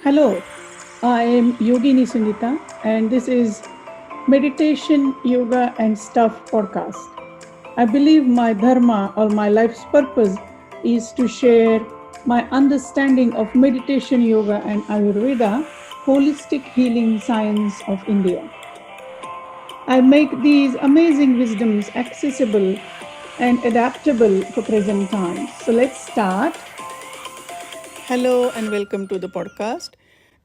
Hello, I am Yogini Sunita, and this is Meditation, Yoga, and Stuff podcast. I believe my dharma or my life's purpose is to share my understanding of meditation, yoga, and Ayurveda, holistic healing science of India. I make these amazing wisdoms accessible and adaptable for present times. So let's start. Hello and welcome to the podcast.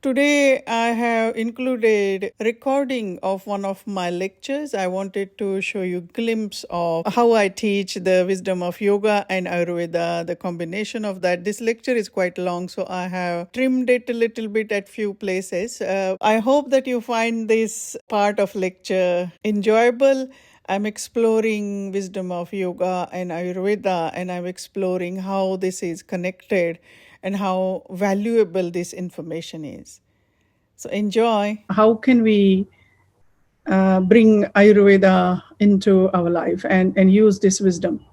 Today I have included recording of one of my lectures. I wanted to show you a glimpse of how I teach the wisdom of yoga and Ayurveda, the combination of that. This lecture is quite long, so I have trimmed it a little bit at few places. I hope that you find this part of lecture enjoyable. I'm exploring wisdom of yoga and Ayurveda, and I'm exploring how this is connected and how valuable this information is. So enjoy. How can we bring Ayurveda into our life and use this wisdom?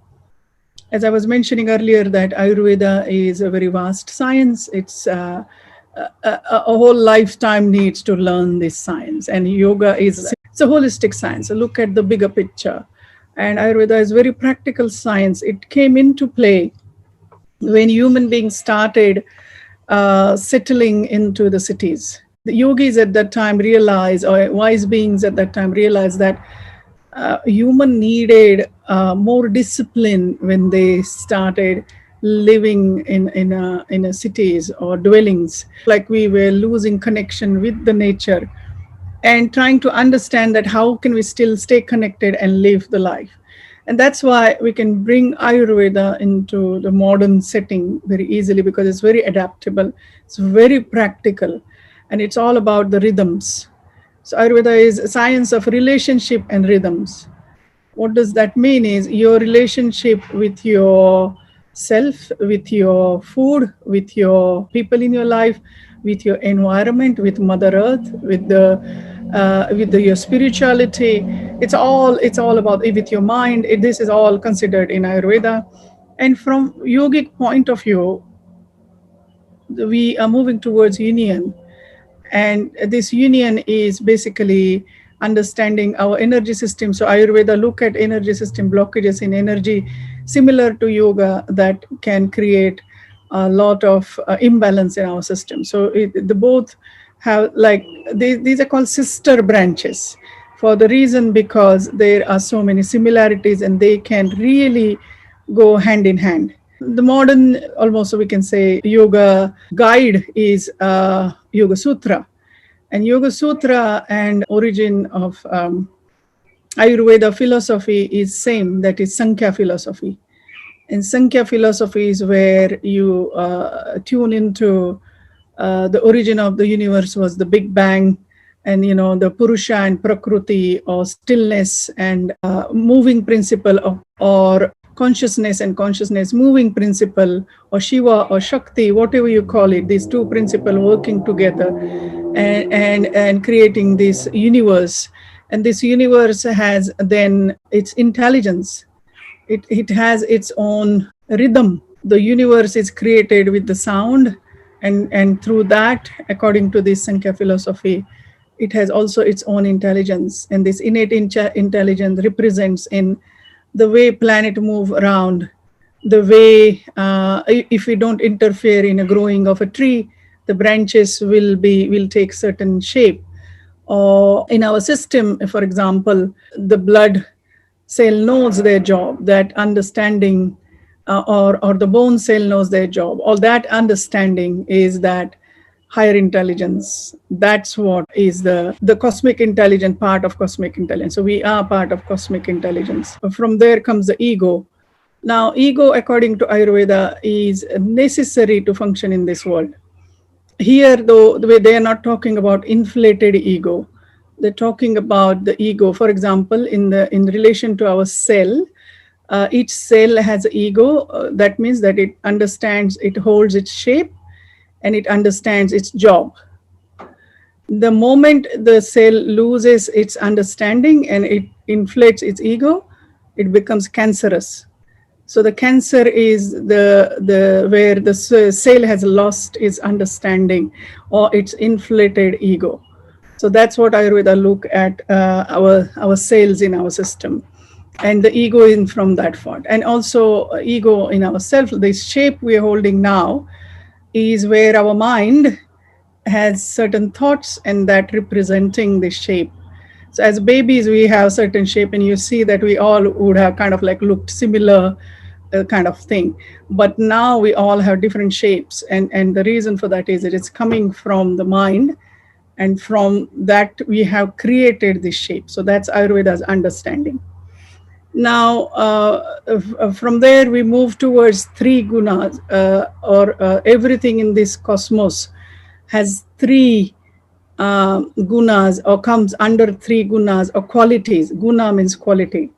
As I was mentioning earlier, that Ayurveda is a very vast science. It's a whole lifetime needs to learn this science, and yoga is it's a holistic science. So look at the bigger picture, and Ayurveda is very practical science. It came into play when human beings started settling into the cities. The yogis at that time realized, or wise beings at that time realized, that human needed more discipline when they started living in a cities or dwellings. Like we were losing connection with the nature and trying to understand that how can we still stay connected and live the life. And that's why we can bring Ayurveda into the modern setting very easily, because it's very adaptable, it's very practical, and it's all about the rhythms. So Ayurveda is a science of relationship and rhythms. What does that mean is your relationship with your self, with your food, with your people in your life, with your environment, with Mother Earth, with your spirituality. It's all about with your mind. This is all considered in Ayurveda. And from yogic point of view, we are moving towards union, and this union is basically understanding our energy system. So Ayurveda look at energy system blockages in energy, similar to yoga, that can create a lot of imbalance in our system. So the both have, like, these are called sister branches, for the reason because there are so many similarities and they can really go hand in hand. The modern, almost we can say, yoga guide is Yoga Sutra. And Yoga Sutra and origin of Ayurveda philosophy is same, that is Sankhya philosophy. And Sankhya philosophy is where you tune into the origin of the universe was the Big Bang, and the Purusha and Prakriti, or stillness and moving principle of, or consciousness and consciousness moving principle, or Shiva or Shakti, whatever you call it, these two principles working together and creating this universe. And this universe has then its intelligence. It has its own rhythm. The universe is created with the sound, and through that, according to this Sankhya philosophy, it has also its own intelligence. And this innate intelligence represents in the way planet move around, the way if we don't interfere in a growing of a tree, the branches will take certain shape. Or in our system, for example, the blood cell knows their job, that understanding, or the bone cell knows their job. All that understanding is that higher intelligence. That's what is the cosmic intelligence, part of cosmic intelligence. So we are part of cosmic intelligence. From there comes the ego. Now, ego, according to Ayurveda, is necessary to function in this world. Here, though, they are not talking about inflated ego. They're talking about the ego. For example, in relation to our cell, each cell has an ego. That means that it understands, it holds its shape, and it understands its job. The moment the cell loses its understanding and it inflates its ego, it becomes cancerous. So the cancer is the where the cell has lost its understanding or its inflated ego. So that's what Ayurveda look at our cells in our system, and the ego in from that part, and also ego in ourself. This shape we are holding now is where our mind has certain thoughts, and that representing the shape. So as babies, we have certain shape, and you see that we all would have kind of like looked similar, kind of thing. But now we all have different shapes, and the reason for that is that it's coming from the mind, and from that we have created this shape. So that's Ayurveda's understanding. Now, from there we move towards three gunas, or everything in this cosmos has three gunas, or comes under three gunas or qualities. Guna means quality.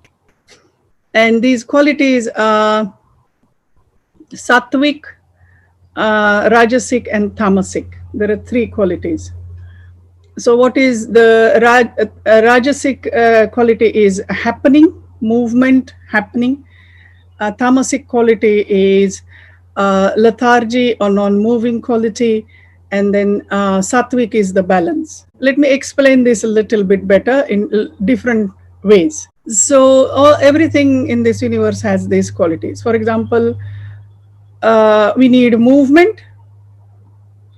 And these qualities are sattvic, rajasic, and tamasic. There are three qualities. So, what is the rajasic quality? Is happening, movement, happening. Tamasic quality is lethargy or non-moving quality, and then sattvic is the balance. Let me explain this a little bit better in different ways. So everything in this universe has these qualities. For example, we need movement,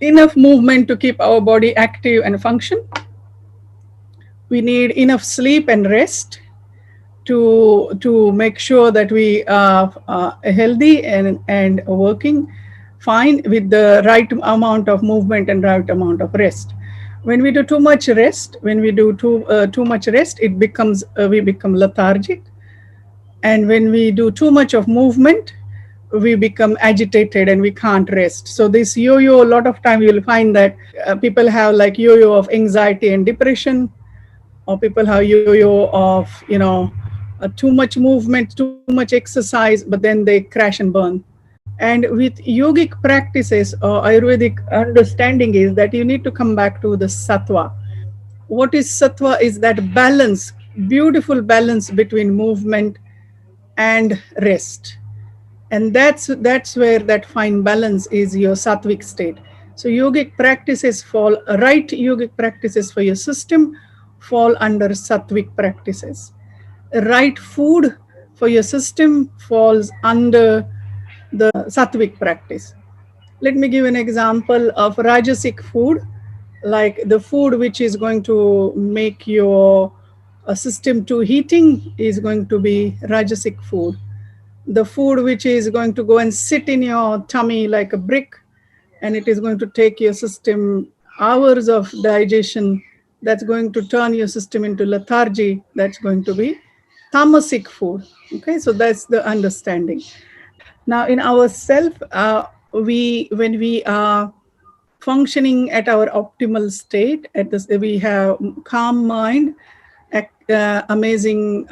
enough movement to keep our body active and function. We need enough sleep and rest to make sure that we are healthy and working fine with the right amount of movement and right amount of rest. When we do too much rest, when we do too much rest, it becomes we become lethargic, and when we do too much of movement, we become agitated and we can't rest. So this yo-yo, a lot of time you'll find that people have like yo-yo of anxiety and depression, or people have yo-yo of too much movement, too much exercise, but then they crash and burn. And with yogic practices or Ayurvedic understanding is that you need to come back to the sattva. What is sattva? Is that balance, beautiful balance between movement and rest. And that's where that fine balance is your sattvic state. So yogic practices fall, right yogic practices for your system fall under sattvic practices. Right food for your system falls under the sattvic practice. Let me give an example of rajasic food, like the food which is going to make your system too heating is going to be rajasic food. The food which is going to go and sit in your tummy like a brick, and it is going to take your system hours of digestion, that's going to turn your system into lethargy, that's going to be tamasic food. Okay, so that's the understanding. Now in ourself, we when we are functioning at our optimal state, at this we have calm mind, amazing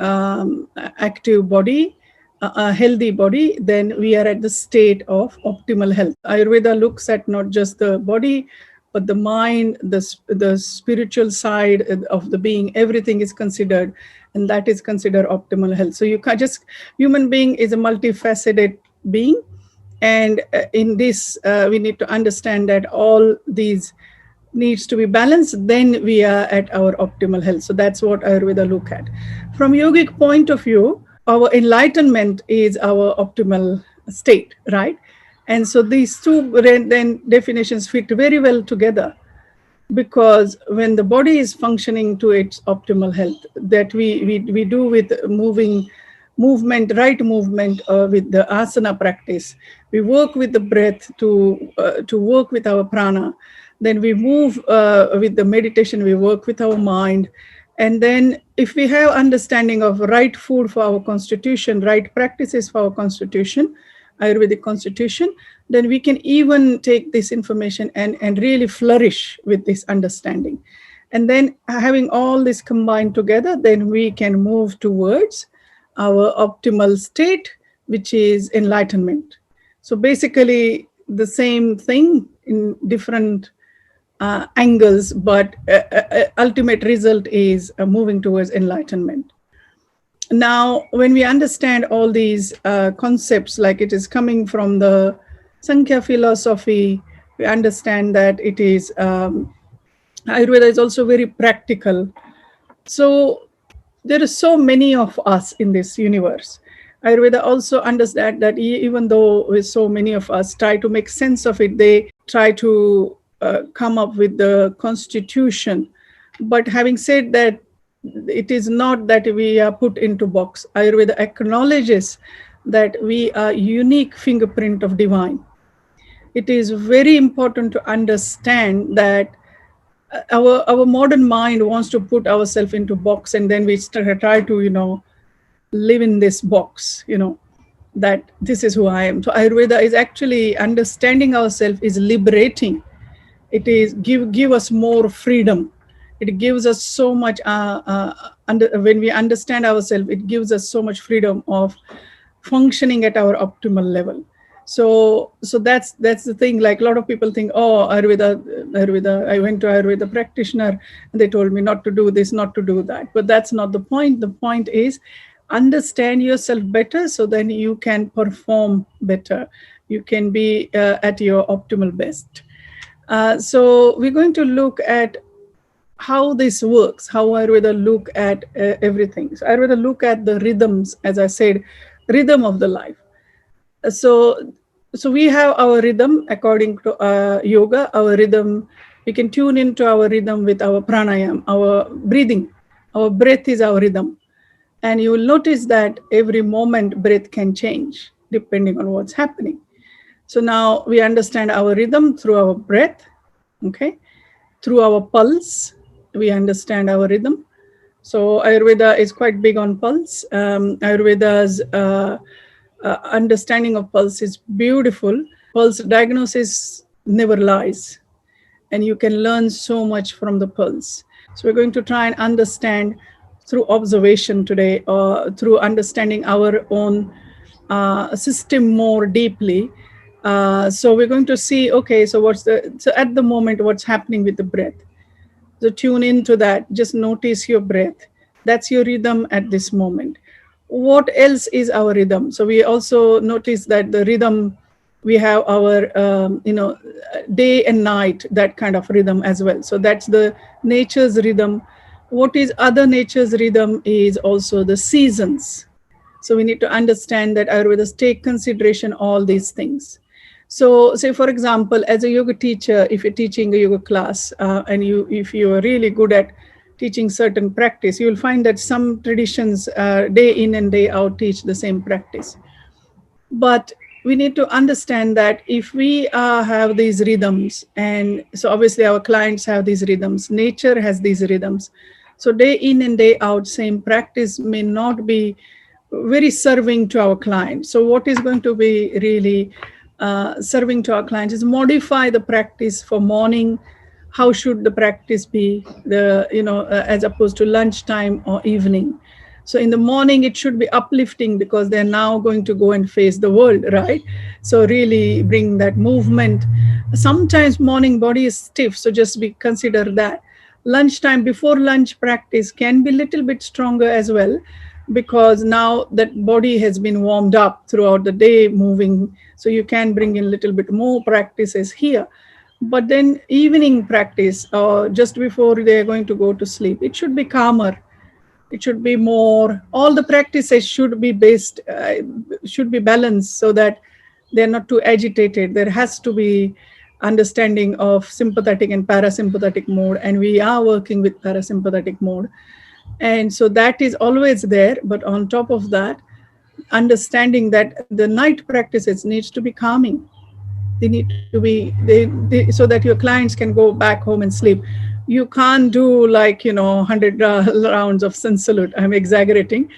active body, a healthy body, then we are at the state of optimal health. Ayurveda looks at not just the body, but the mind, the spiritual side of the being, everything is considered, and that is considered optimal health. So you can't just, human being is a multifaceted being, and in this we need to understand that all these needs to be balanced, then we are at our optimal health. So that's what Ayurveda look at. From yogic point of view, our enlightenment is our optimal state, right? And so these two then definitions fit very well together, because when the body is functioning to its optimal health, that we do with movement, right movement, with the asana practice, we work with the breath to work with our prana, then we move with the meditation, we work with our mind. And then if we have understanding of right food for our constitution, right practices for our constitution, Ayurvedic constitution, then we can even take this information and really flourish with this understanding. And then having all this combined together, then we can move towards our optimal state, which is enlightenment. So basically the same thing in different angles, but ultimate result is moving towards enlightenment. Now, when we understand all these concepts, like it is coming from the Sankhya philosophy, we understand that it is Ayurveda is also very practical. So there are so many of us in this universe. Ayurveda also understand that even though with so many of us try to make sense of it, they try to come up with the constitution. But having said that, it is not that we are put into box. Ayurveda acknowledges that we are unique fingerprint of divine. It is very important to understand that our modern mind wants to put ourselves into box, and then we try to live in this box, that this is who I am. So Ayurveda is actually understanding ourselves is liberating. It is give us more freedom. It gives us so much when we understand ourselves, it gives us so much freedom of functioning at our optimal level. So that's the thing. Like a lot of people think, oh, Ayurveda, I went to Ayurveda practitioner and they told me not to do this, not to do that. But that's not the point. The point is understand yourself better, so then you can perform better. You can be at your optimal best. So we're going to look at how this works, how Ayurveda look at everything. So Ayurveda look at the rhythms, as I said, rhythm of the life. So, so we have our rhythm according to yoga. Our rhythm, we can tune into our rhythm with our pranayam, our breathing. Our breath is our rhythm, and you will notice that every moment breath can change depending on what's happening. So now we understand our rhythm through our breath, okay? Through our pulse, we understand our rhythm. So Ayurveda is quite big on pulse. Ayurveda's understanding of pulse is beautiful. Pulse diagnosis never lies, and you can learn so much from the pulse. So we're going to try and understand through observation today, or through understanding our own system more deeply. So we're going to see, okay, so at the moment, what's happening with the breath. So tune into that. Just notice your breath. That's your rhythm at this moment. What else is our rhythm? So we also notice that the rhythm, we have our day and night, that kind of rhythm as well. So that's the nature's rhythm. What is other nature's rhythm is also the seasons. So we need to understand that Ayurveda take consideration all these things. So, say for example, as a yoga teacher, if you're teaching a yoga class and if you are really good at teaching certain practice, you will find that some traditions day in and day out teach the same practice. But we need to understand that if we have these rhythms, and so obviously our clients have these rhythms, nature has these rhythms. So day in and day out, same practice may not be very serving to our clients. So what is going to be really serving to our clients is modify the practice for morning. How should the practice be, as opposed to lunchtime or evening? So in the morning, it should be uplifting because they're now going to go and face the world, right? So really bring that movement. Sometimes morning body is stiff, so just be consider that. Lunchtime, before lunch practice can be a little bit stronger as well, because now that body has been warmed up throughout the day moving, so you can bring in a little bit more practices here. But then evening practice, or just before they're going to go to sleep, it should be calmer. It should be more, all the practices should be based, should be balanced, so that they're not too agitated. There has to be understanding of sympathetic and parasympathetic mode, and we are working with parasympathetic mode. And so that is always there. But on top of that, understanding that the night practices needs to be calming. They need to be so that your clients can go back home and sleep. You can't do, like, 100 rounds of sun salute. I'm exaggerating,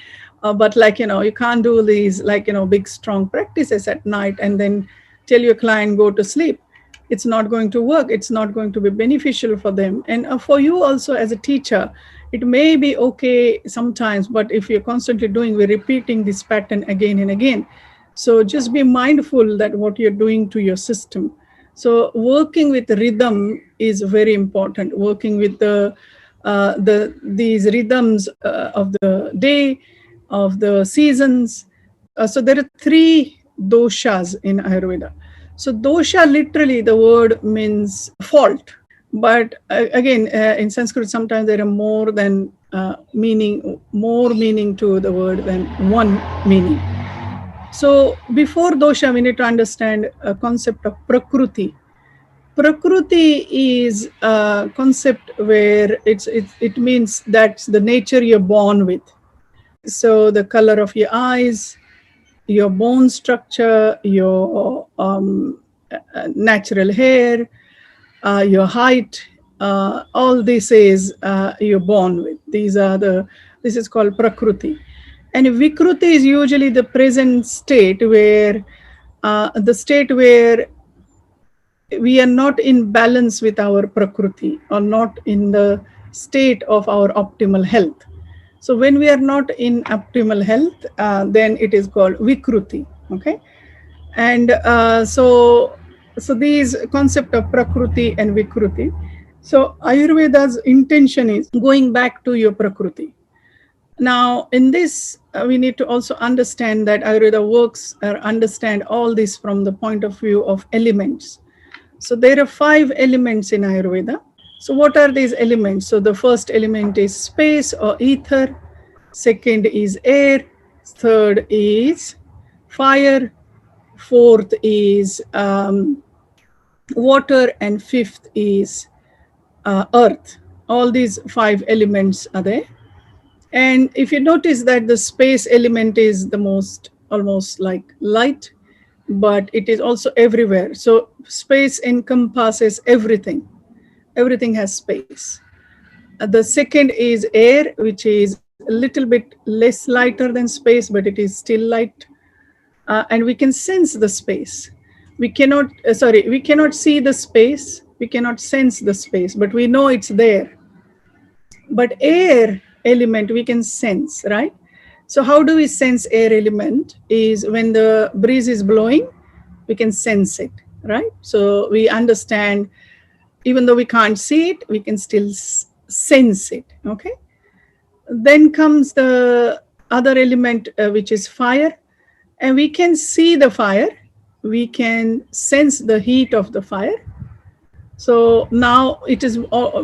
but, like, you can't do these, like, big strong practices at night and then tell your client go to sleep. It's not going to work. It's not going to be beneficial for them, and for you also as a teacher. It may be okay sometimes, but if you're constantly we're repeating this pattern again and again. So just be mindful that what you're doing to your system. So working with rhythm is very important. Working with these rhythms of the day, of the seasons. So there are three doshas in Ayurveda. So dosha, literally the word means fault. But again, in Sanskrit, sometimes there are more meaning to the word than one meaning. So before dosha, we need to understand a concept of prakruti. Prakruti is a concept where it means that's the nature you're born with. So the color of your eyes, your bone structure, your natural hair, your height, all this is you're born with. This is called prakruti. And vikruti is usually the present state where the state where we are not in balance with our prakruti or not in the state of our optimal health. So when we are not in optimal health, then it is called vikruti. Okay, and so these concept of prakruti and vikruti. So Ayurveda's intention is going back to your prakruti. Now, in this, we need to also understand that Ayurveda works or understand all this from the point of view of elements. So there are 5 elements in Ayurveda. So what are these elements? So the first element is space or ether. Second is air. Third is fire. Fourth is water. And fifth is earth. All these 5 elements are there. And if you notice that the space element is the most almost like light, but it is also everywhere. So space encompasses everything. Everything has space. The second is air, which is a little bit less lighter than space, but it is still light. And we can sense the space. We cannot see the space, we cannot sense the space, but we know it's there. But air element we can sense, right? So how do we sense air element? Is when the breeze is blowing, we can sense it, right? So we understand, even though we can't see it, we can still sense it. Okay. Then comes the other element, which is fire, and we can see the fire, we can sense the heat of the fire. So now it has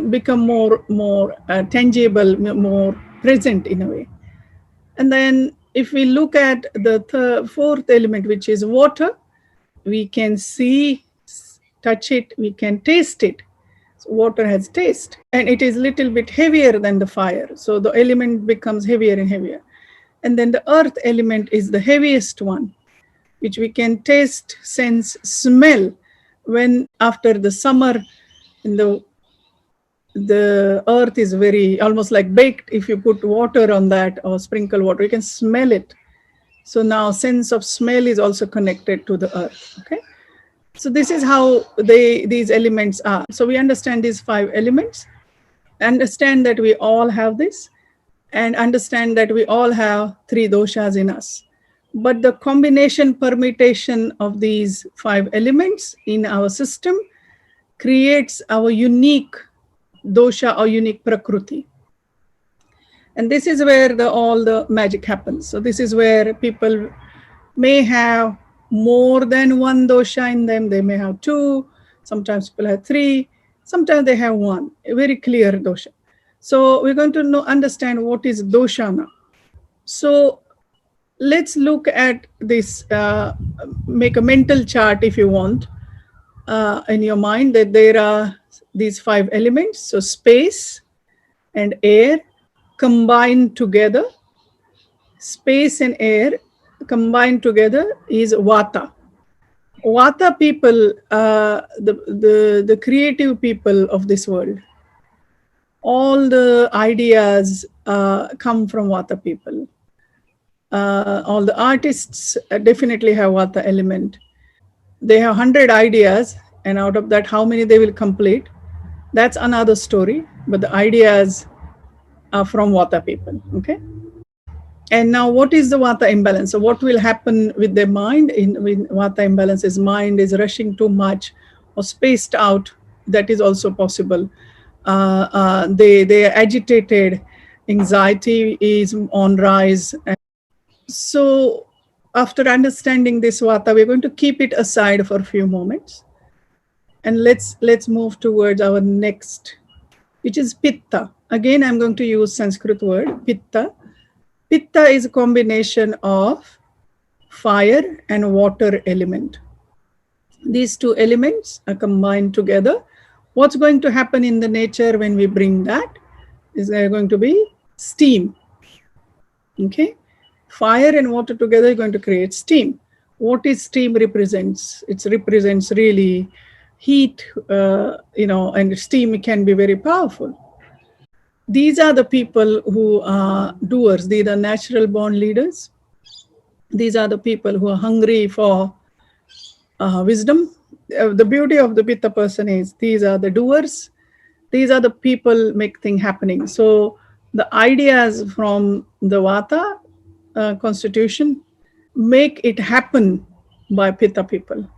become more tangible, more present in a way. And then if we look at the fourth element, which is water, we can see, touch it, we can taste it. So water has taste, and it is little bit heavier than the fire. So the element becomes heavier and heavier. And then the earth element is the heaviest one, which we can taste, sense, smell. When after the summer, in the earth is very almost like baked. If you put water on that or sprinkle water, you can smell it. So now sense of smell is also connected to the earth. Okay. So this is how these elements are. So we understand these 5 elements, understand that we all have this, and understand that we all have 3 doshas in us. But the combination, permutation of these 5 elements in our system creates our unique dosha or unique prakruti. And this is where all the magic happens. So this is where people may have more than one dosha in them. They may have 2, sometimes people have 3, sometimes they have 1, a very clear dosha. So we're going to understand what is dosha now. So let's look at this, make a mental chart if you want, in your mind, that there are these 5 elements. So space and air combined together, space and air combined together is vata. Vata people, the creative people of this world. All the ideas come from vata people. All the artists definitely have vata element. They have 100 ideas, and out of that, how many they will complete, that's another story. But the ideas are from vata people. Okay. And now, what is the vata imbalance? So what will happen with their mind? With vata imbalance, is mind rushing too much or spaced out. That is also possible. They are agitated. Anxiety is on rise. So after understanding this vata, we're going to keep it aside for a few moments, and let's move towards our next, which is pitta. Again, I'm going to use Sanskrit word pitta. Pitta is a combination of fire and water element. These two elements are combined together. What's going to happen in the nature when we bring that is there going to be steam. Okay, fire and water together are going to create steam. What is steam represents? It represents really heat, and steam can be very powerful. These are the people who are doers. These are natural born leaders. These are the people who are hungry for wisdom. The beauty of the Pitta person is these are the doers. These are the people make thing happening. So the ideas from the Vata constitution make it happen by Pitta people.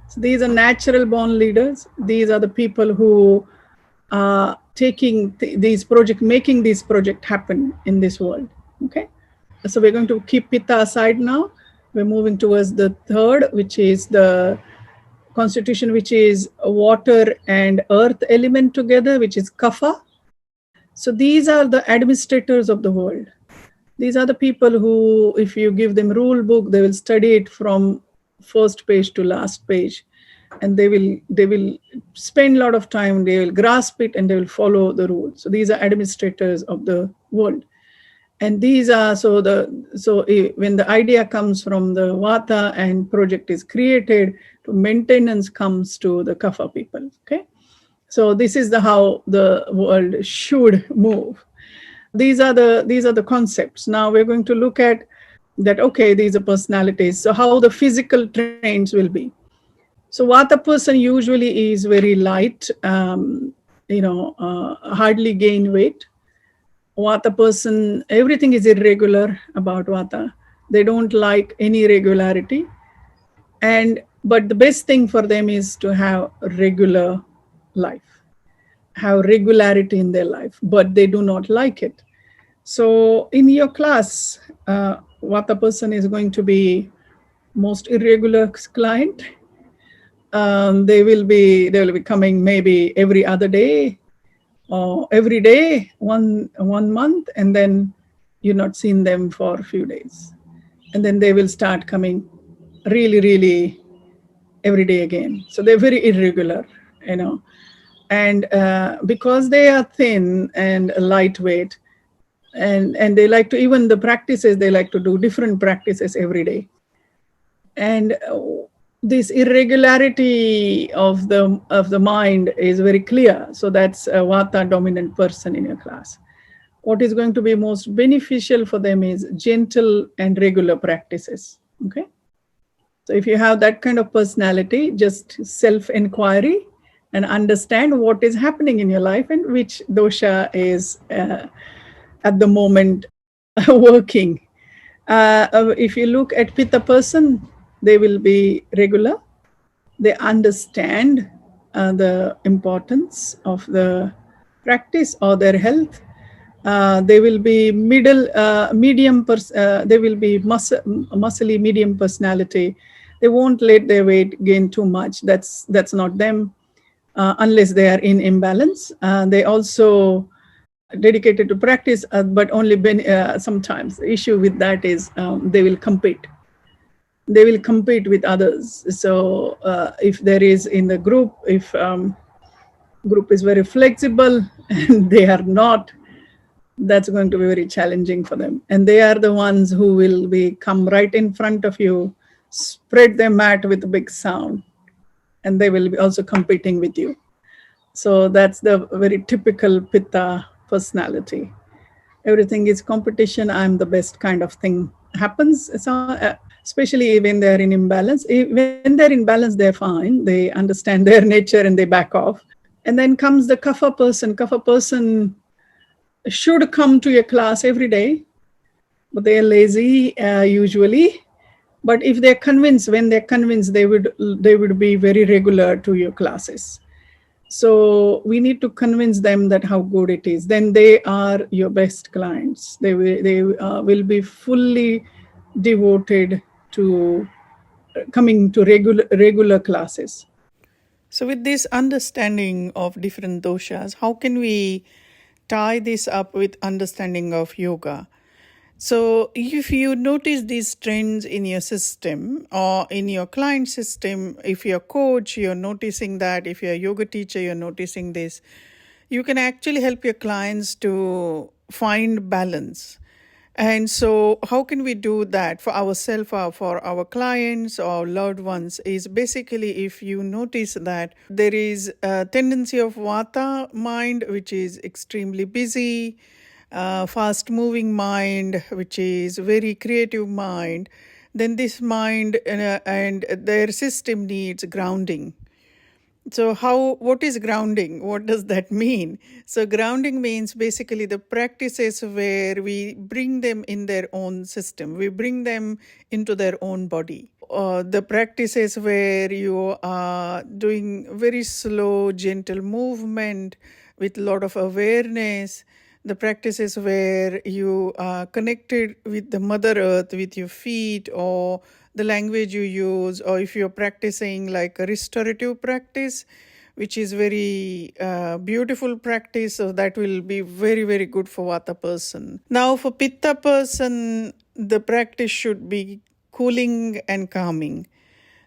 So these are natural born leaders. These are the people who are taking these project, making this project happen in this world. Okay. So we're going to keep Pitta aside now. We're moving towards the third, which is the constitution, which is water and earth element together, which is Kapha. So these are the administrators of the world. These are the people who, if you give them rule book, they will study it from first page to last page, and they will spend a lot of time. They will grasp it and they will follow the rules. So these are administrators of the world. And these are when the idea comes from the Vata and project is created, to maintenance comes to the Kapha people. Okay, so this is how the world should move. These are the concepts. Now we're going to look at that. Okay, these are personalities. So how the physical trains will be. So Vata person usually is very light, hardly gain weight. Vata person, everything is irregular about Vata. They don't like any regularity. But the best thing for them is to have regular life, have regularity in their life, but they do not like it. So in your class, Vata person is going to be most irregular client. They will be coming maybe every other day or every day, one month, and then you're not seen them for a few days, and then they will start coming really every day again. So they're very irregular, and because they are thin and lightweight, and they like to, even the practices, they like to do different practices every day. And this irregularity of the mind is very clear. So that's a Vata dominant person in your class. What is going to be most beneficial for them is gentle and regular practices. Okay. So if you have that kind of personality, just self-inquiry and understand what is happening in your life and which dosha is at the moment working. If you look at Pitta person, they will be regular. They understand the importance of the practice or their health. They will be medium. They will be muscly medium personality. They won't let their weight gain too much. That's not them, unless they are in imbalance. They also dedicated to practice, but only sometimes the issue with that is they will compete. They will compete with others. So if there is in the group, if group is very flexible and they are not, that's going to be very challenging for them. And they are the ones who will be come right in front of you, spread their mat with a big sound, and they will be also competing with you. So that's the very typical Pitta personality. Everything is competition. I'm the best kind of thing happens. So, especially when they're in imbalance. When they're in balance, they're fine. They understand their nature and they back off. And then comes the Kapha person. Kapha person should come to your class every day, but they're lazy usually. But if they're convinced, when they're convinced, they would be very regular to your classes. So we need to convince them that how good it is. Then they are your best clients. They will be fully devoted to coming to regular classes. So, with this understanding of different doshas, how can we tie this up with understanding of yoga? So, if you notice these trends in your system or in your client system, if you're a coach, you're noticing that. If you're a yoga teacher, you're noticing this. You can actually help your clients to find balance. And so, how can we do that for ourselves or for our clients or loved ones? Is basically if you notice that there is a tendency of vata mind, which is extremely busy, fast moving mind, which is very creative mind, then this mind and their system needs grounding. So how what is grounding? What does that mean? So grounding means basically the practices where we bring them in their own system. We bring them into their own body. The practices where you are doing very slow, gentle movement with a lot of awareness. The practices where you are connected with the Mother Earth with your feet or the language you use, or if you're practicing like a restorative practice, which is very beautiful practice, so that will be very, very good for Vata person. Now, for Pitta person, the practice should be cooling and calming.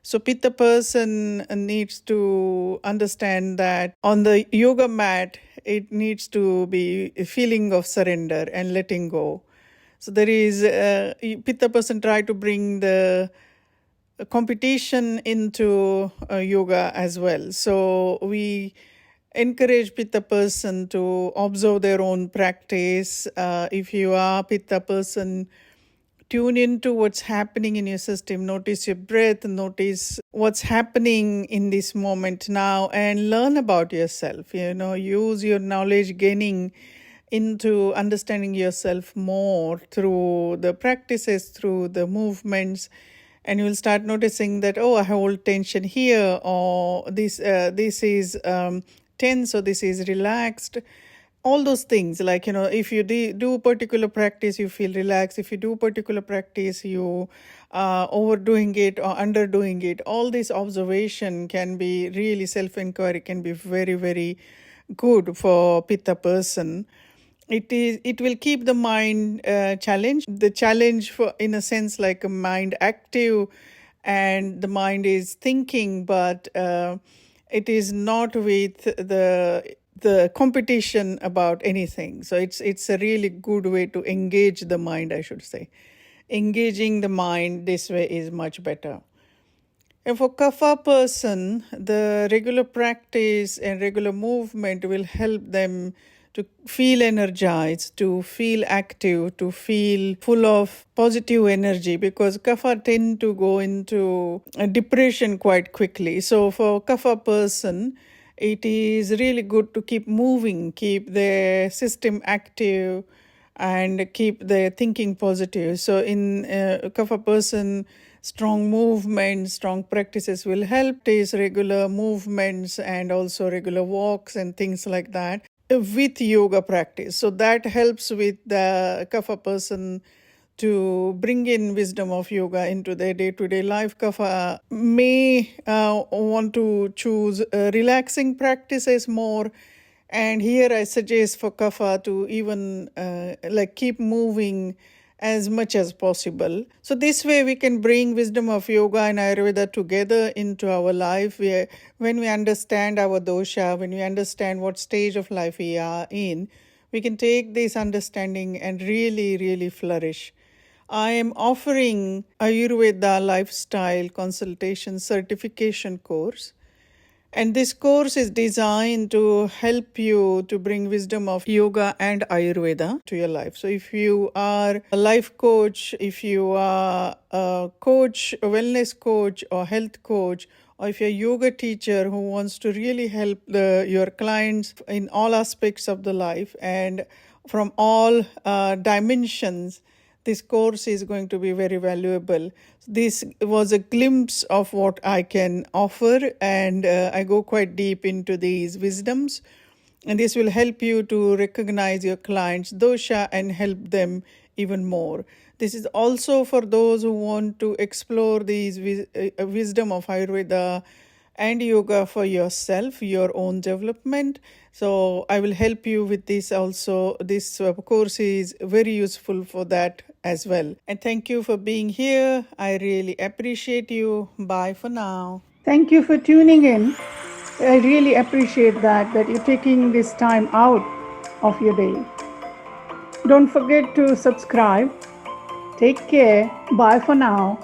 So, Pitta person needs to understand that on the yoga mat, it needs to be a feeling of surrender and letting go. So, there is Pitta person try to bring the competition into yoga as well. So, we encourage Pitta person to observe their own practice. If you are Pitta person, tune into what's happening in your system, notice your breath, notice what's happening in this moment now, and learn about yourself. Use your knowledge gaining into understanding yourself more through the practices, through the movements, and you will start noticing that, oh, I hold tension here, or this is tense, or this is relaxed. All those things, like, if you do particular practice, you feel relaxed. If you do particular practice, you overdoing it or underdoing it. All this observation can be really, self-inquiry can be very, very good for Pitta person. It will keep the mind challenged, the challenge for, in a sense, like a mind active, and the mind is thinking, but it is not with the competition about anything. So it's a really good way to engage the mind, I should say. Engaging the mind this way is much better. And for Kapha person, the regular practice and regular movement will help them to feel energized, to feel active, to feel full of positive energy, because Kapha tend to go into a depression quite quickly. So for Kapha person, it is really good to keep moving, keep their system active, and keep their thinking positive. So in Kapha person, strong movements, strong practices will help. These regular movements and also regular walks and things like that with yoga practice. So that helps with the Kapha person to bring in wisdom of yoga into their day-to-day life. Kapha may want to choose relaxing practices more, and here I suggest for Kapha to even keep moving as much as possible. So this way we can bring wisdom of yoga and Ayurveda together into our life. When we understand our dosha, when we understand what stage of life we are in, we can take this understanding and really, really flourish. I am offering Ayurveda lifestyle consultation certification course. And this course is designed to help you to bring wisdom of yoga and Ayurveda to your life. So if you are a life coach, if you are a coach, a wellness coach or health coach, or if you're a yoga teacher who wants to really help your clients in all aspects of the life and from all dimensions, this course is going to be very valuable. This was a glimpse of what I can offer, and I go quite deep into these wisdoms. And this will help you to recognize your client's dosha and help them even more. This is also for those who want to explore these wisdom of Ayurveda and yoga for yourself, your own development. So I will help you with this also. This course is very useful for that as well. And thank you for being here. I really appreciate you. Bye for now. Thank you for tuning in. I really appreciate that you're taking this time out of your day. Don't forget to subscribe. Take care. Bye for now.